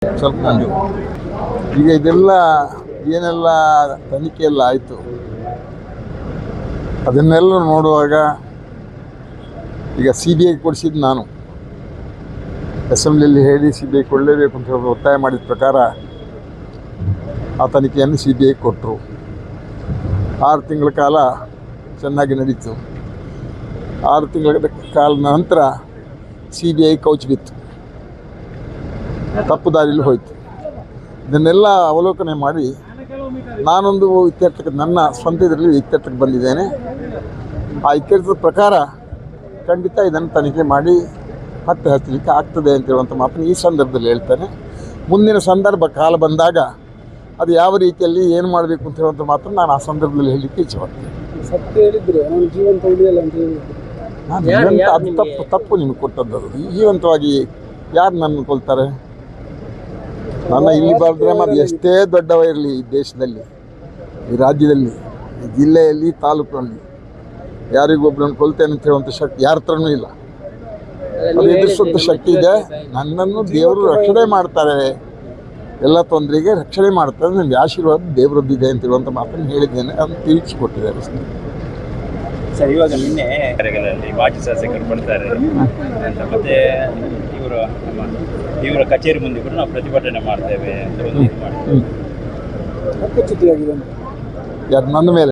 ಸ್ವಲ್ಪ ಮಂಜು ಈಗ ಇದೆಲ್ಲ ಏನೆಲ್ಲ ತನಿಖೆ ಎಲ್ಲ ಆಯಿತು ಅದನ್ನೆಲ್ಲ ನೋಡುವಾಗ ಈಗ ಸಿ ಬಿ ಐ ಕೊಡಿಸಿದ್ದು ನಾನು ಅಸೆಂಬ್ಲಿಯಲ್ಲಿ ಹೇಳಿ ಸಿ ಬಿ ಐ ಕೊಡಲೇಬೇಕು ಅಂತ ಹೇಳಿ ಒತ್ತಾಯ ಮಾಡಿದ ಪ್ರಕಾರ ಆ ತನಿಖೆಯನ್ನು ಸಿ ಬಿ ಐ ಕೊಟ್ಟರು. 6 ತಿಂಗಳ ಕಾಲ ಚೆನ್ನಾಗಿ ನಡೀತು. 6 ತಿಂಗಳ ಕಾಲ ನಂತರ ಸಿ ಬಿ ಐ ಕೌಚ್ ಬಿತ್ತು, ತಪ್ಪು ದಾರಿಯಲ್ಲಿ ಹೋಯಿತು. ಇದನ್ನೆಲ್ಲ ಅವಲೋಕನೆ ಮಾಡಿ ನಾನೊಂದು ಇತ್ಯರ್ಥಕ್ಕೆ ನನ್ನ ಸ್ವಂತ ಇದರಲ್ಲಿ ಇತ್ಯರ್ಥಕ್ಕೆ ಬಂದಿದ್ದೇನೆ. ಆ ಇತ್ಯರ್ಥದ ಪ್ರಕಾರ ಖಂಡಿತ ಇದನ್ನು ತನಿಖೆ ಮಾಡಿ ಮತ್ತೆ ಹಚ್ಚಲಿಕ್ಕೆ ಆಗ್ತದೆ ಅಂತ ಹೇಳುವಂಥ ಮಾತನ್ನು ಈ ಸಂದರ್ಭದಲ್ಲಿ ಹೇಳ್ತೇನೆ. ಮುಂದಿನ ಸಂದರ್ಭ ಕಾಲ ಬಂದಾಗ ಅದು ಯಾವ ರೀತಿಯಲ್ಲಿ ಏನು ಮಾಡಬೇಕು ಅಂತ ಹೇಳುವಂಥ ಮಾತನ್ನು ನಾನು ಆ ಸಂದರ್ಭದಲ್ಲಿ ಹೇಳಲಿಕ್ಕೆ ಇಚ್ಛೆಪಡ್ತೇನೆ. ಸತ್ಯ ಹೇಳಿದ್ರು ಅವನು ಜೀವಂತ ಉಳಿಯಲ್ಲ ಅಂತ ಹೇಳಿದ್ರು. ಅದು ತಪ್ಪು ನಿಮಗೆ ಕೊಟ್ಟದ್ದು. ಅದು ಜೀವಂತವಾಗಿ ಯಾರು ನನ್ನ ಕೊಲ್ತಾರೆ? ನನ್ನ ಇಲ್ಲಿ ಬರೆದ್ರೆ ಅದು ಎಷ್ಟೇ ದೊಡ್ಡವ ಇರಲಿ, ಈ ದೇಶದಲ್ಲಿ, ಈ ರಾಜ್ಯದಲ್ಲಿ, ಈ ಜಿಲ್ಲೆಯಲ್ಲಿ, ತಾಲೂಕಿನಲ್ಲಿ ಯಾರಿಗೊಬ್ಬರನ್ನು ಕೊಲ್ತೇನೆ ಅಂತ ಹೇಳುವಂಥ ಶಕ್ತಿ ಯಾರ ಹತ್ರನೂ ಇಲ್ಲ. ಅದು ಎದುರಿಸುವಂಥ ಶಕ್ತಿ ಇದೆ. ನನ್ನನ್ನು ದೇವರು ರಕ್ಷಣೆ ಮಾಡ್ತಾರೆ, ಎಲ್ಲ ತೊಂದರೆಗೆ ರಕ್ಷಣೆ ಮಾಡ್ತಾರೆ, ನನಗೆ ಆಶೀರ್ವಾದ ದೇವರದ್ದಿದೆ ಅಂತ ಹೇಳುವಂಥ ಮಾತನ್ನು ಹೇಳಿದ್ದೇನೆ. ಅದನ್ನು ತಿಳಿಸಿಕೊಟ್ಟಿದ್ದಾರೆ. ಸರ್, ಇವಾಗ ನಿನ್ನೆ ಕಾರ್ಯಗಳಲ್ಲಿ ಮಾಜಿ ಶಾಸಕರು ಬರ್ತಾರೆ ಅಂತ, ಮತ್ತೆ ಇವರ ಕಚೇರಿ ಮುಂದೆ ಕೂಡ ನಾವು ಪ್ರತಿಭಟನೆ ಮಾಡ್ತೇವೆ ಅಂತ ಒಂದು ಇದು ಮಾಡಿ ಹಕ್ಕುಚ್ಯುತಿಯಾಗಿದೆ ಯಾರು ನನ್ನ ಮೇಲೆ